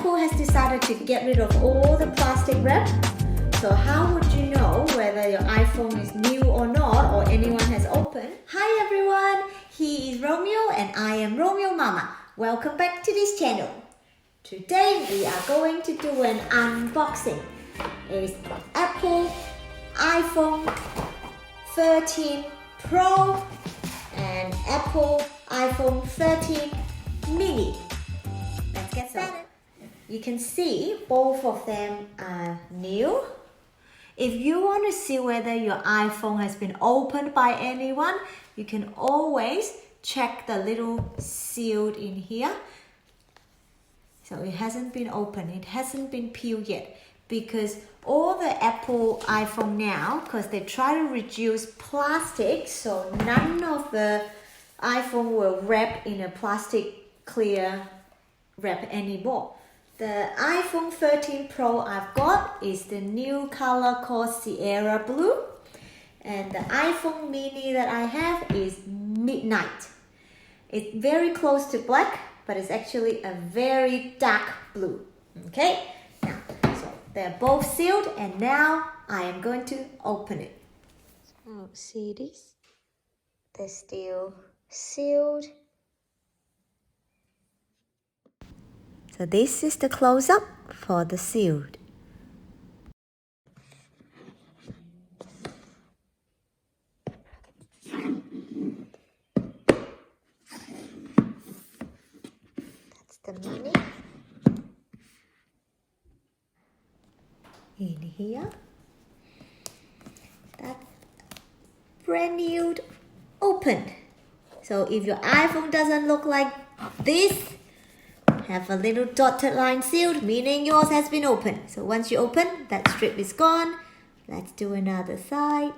Apple has decided to get rid of all the plastic wrap. So how would you know whether your iPhone is new or not, or anyone has opened? Hi everyone, he is Romeo and I am Romeo Mama. Welcome back to this channel. Today we are going to do an unboxing. It's Apple iPhone 13 Pro and Apple iPhone 13 Mini. Let's get started. You can see both of them are new. If you want to see whether your iPhone has been opened by anyone, you can always check the little seal in here. So it hasn't been opened, it hasn't been peeled yet, because all the Apple iPhone now, because they try to reduce plastic, so none of the iPhone will wrap in a plastic clear wrap anymore. The iPhone 13 Pro I've got is the new color called Sierra Blue, and the iPhone Mini that I have is Midnight. It's very close to black, but it's actually a very dark blue. Okay, now, so they're both sealed, and now I am going to open it. So see this? They're still sealed. So this is the close-up for the sealed. That's the Mini. In here. That's brand new, opened. So if your iPhone doesn't look like this, have a little dotted line sealed, meaning yours has been opened. So once you open, that strip is gone. Let's do another side.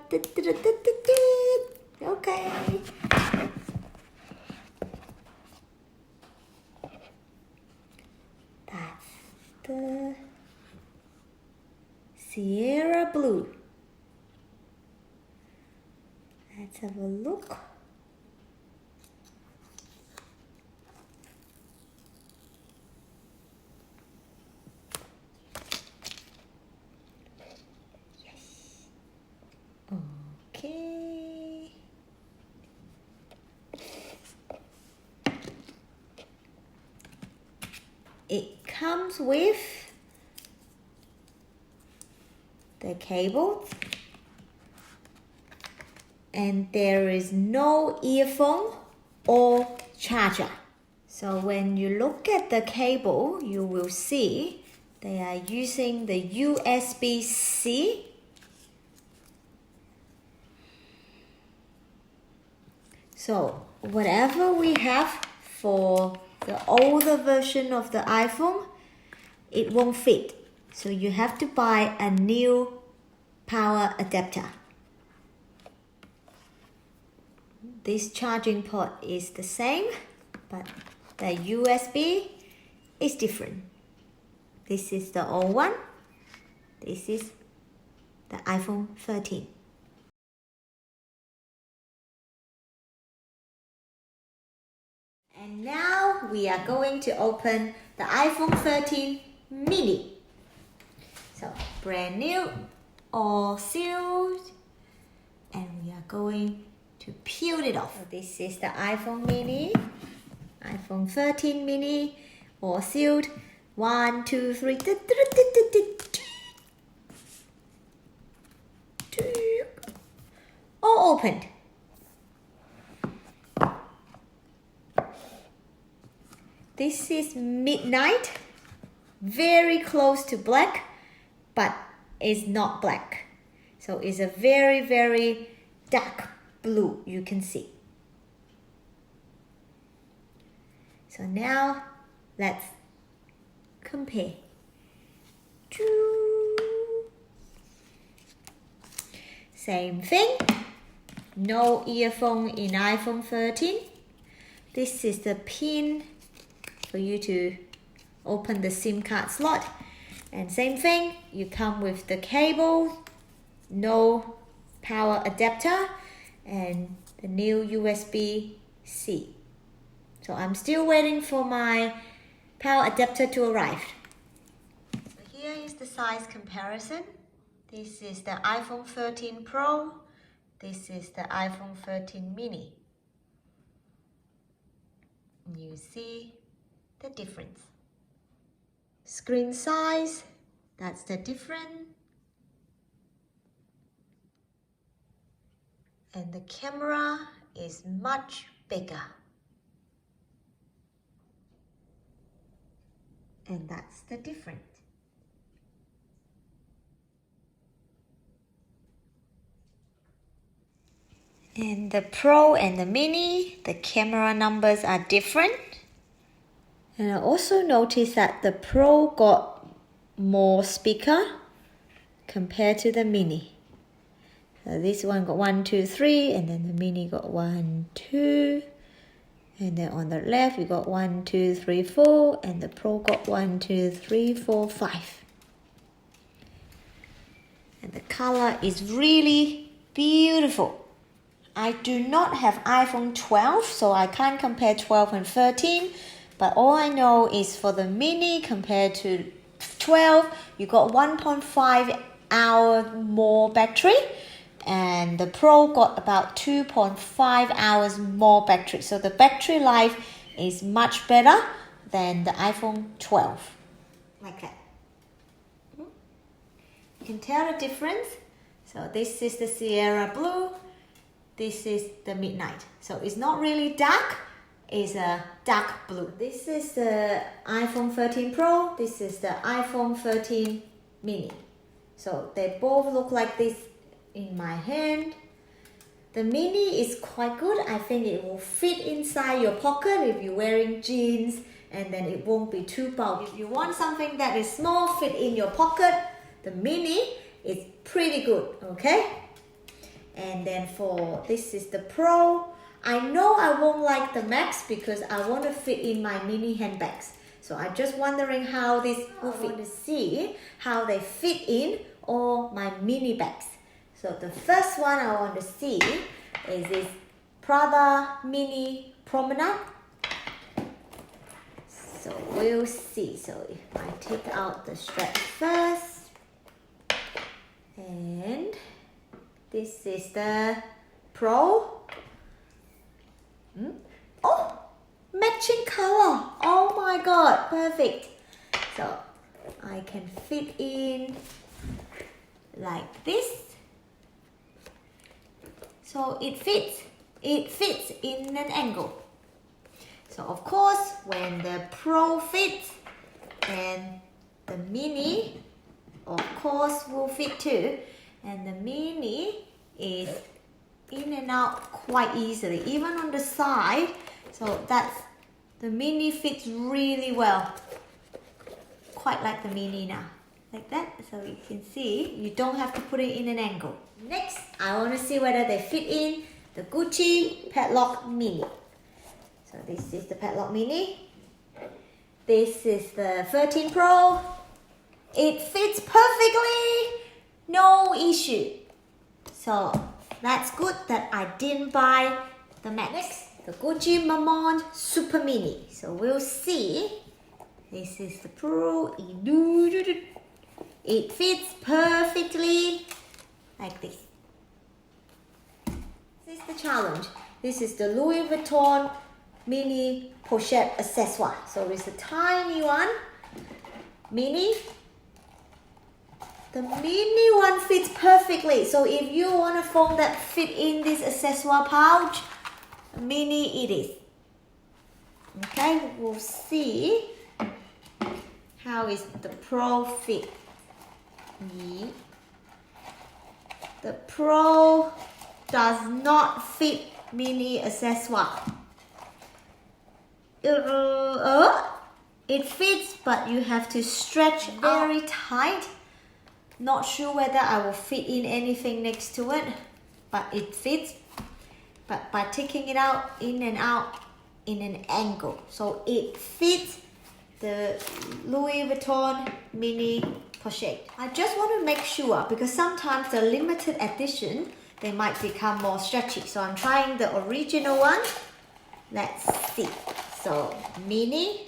Okay. That's the Sierra Blue. Let's have a look. Okay. It comes with the cable, and there is no earphone or charger. So when you look at the cable, you will see they are using the USB-C. So whatever we have for the older version of the iPhone, it won't fit. So you have to buy a new power adapter. This charging port is the same, but the USB is different. This is the old one. This is the iPhone 13. And now we are going to open the iPhone 13 Mini. So brand new, all sealed, and we are going to peel it off. So this is the iPhone Mini, iPhone 13 Mini, all sealed. 1, 2, 3. All opened. This is Midnight, very close to black, but it's not black. So it's a very, very dark blue, you can see. So now let's compare. Same thing, no earphone in iPhone 13. This is the pin for you to open the SIM card slot, and same thing, you come with the cable, no power adapter, and the new USB-C. So I'm still waiting for my power adapter to arrive. the size comparison. This is the iPhone 13 Pro. This is the iPhone 13 mini. You see the difference. Screen size, that's the difference. And the camera is much bigger. And that's the difference. And the Pro and the Mini, the camera numbers are different. And I also noticed that the Pro got more speaker compared to the Mini. So this one got 1, 2, 3, and then the Mini got 1, 2. And then on the left, we got 1, 2, 3, 4, and the Pro got 1, 2, 3, 4, 5. And the color is really beautiful. I do not have iPhone 12, so I can't compare 12 and 13. But all I know is for the Mini compared to 12, you got 1.5 hour more battery. And the Pro got about 2.5 hours more battery. So the battery life is much better than the iPhone 12. Like that. You can tell the difference. So this is the Sierra Blue. This is the Midnight. So it's not really dark. It's a dark blue. This is the iPhone 13 Pro. This is the iPhone 13 mini. So they both look like this in my hand. The mini is quite good. I think it will fit inside your pocket if you're wearing jeans, and then it won't be too bulky. If you want something that is small, fit in your pocket, the mini is pretty good, okay? And then for this is the Pro. I know I won't like the Max because I want to fit in my mini handbags. So I'm just wondering how this will fit. I want to see how they fit in all my mini bags. So the first one I want to see is this Prada mini promenade. So we'll see. So if I take out the strap first, and this is the Pro. Oh, matching color. Oh my god, perfect. So I can fit in like this. So it fits in an angle. So of course, when the Pro fits, then the Mini of course will fit too. And the Mini is in and out quite easily, even on the side. So that's, the Mini fits really well. Quite like the Mini now. Like that, so you can see, you don't have to put it in an angle. Next, I want to see whether they fit in the Gucci Padlock Mini. So this is the Padlock Mini. This is the 13 Pro. It fits perfectly, no issue. So that's good that I didn't buy the Max. Next, the Gucci Marmont Super Mini. So we'll see. This is the Pro. It fits perfectly like this. This is the challenge. This is the Louis Vuitton mini pochette accessoire. So it's a tiny one, mini. The mini one fits perfectly. So if you want a phone that fit in this accessoire pouch, mini it is. Okay, we'll see how is the Pro fit. The Pro does not fit mini accessoire. It fits, but you have to stretch very tight. Not sure whether I will fit in anything next to it, but it fits. But by taking it out, in and out, in an angle. So it fits the Louis Vuitton mini pochette. I just want to make sure, because sometimes the limited edition, they might become more stretchy. So I'm trying the original one. Let's see. So mini,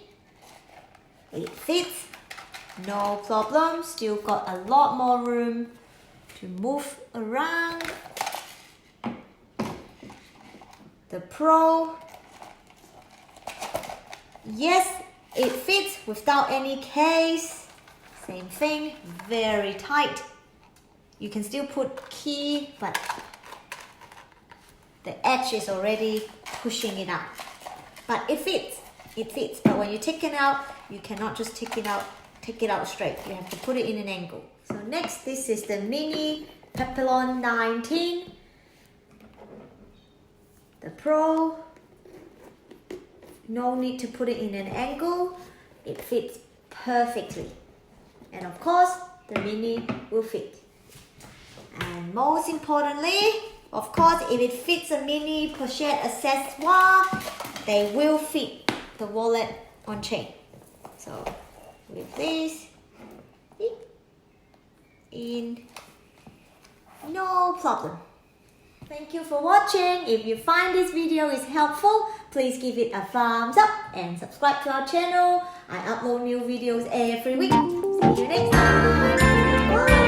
it fits no problem. Still got a lot more room to move around. The Pro, yes, it fits without any case. Same thing, very tight. You can still put key, but the edge is already pushing it out. But it fits, But when you take it out, you cannot just take it out straight. You have to put it in an angle. So next, this is the mini Papillon 19. The Pro, no need to put it in an angle. It fits perfectly. And of course, the mini will fit. And most importantly, of course, if it fits a mini pochette accessoire, they will fit the wallet on chain. So with this, in, no problem. Thank you for watching. If you find this video is helpful, please give it a thumbs up and subscribe to our channel. I upload new videos every week. See you next time. Bye.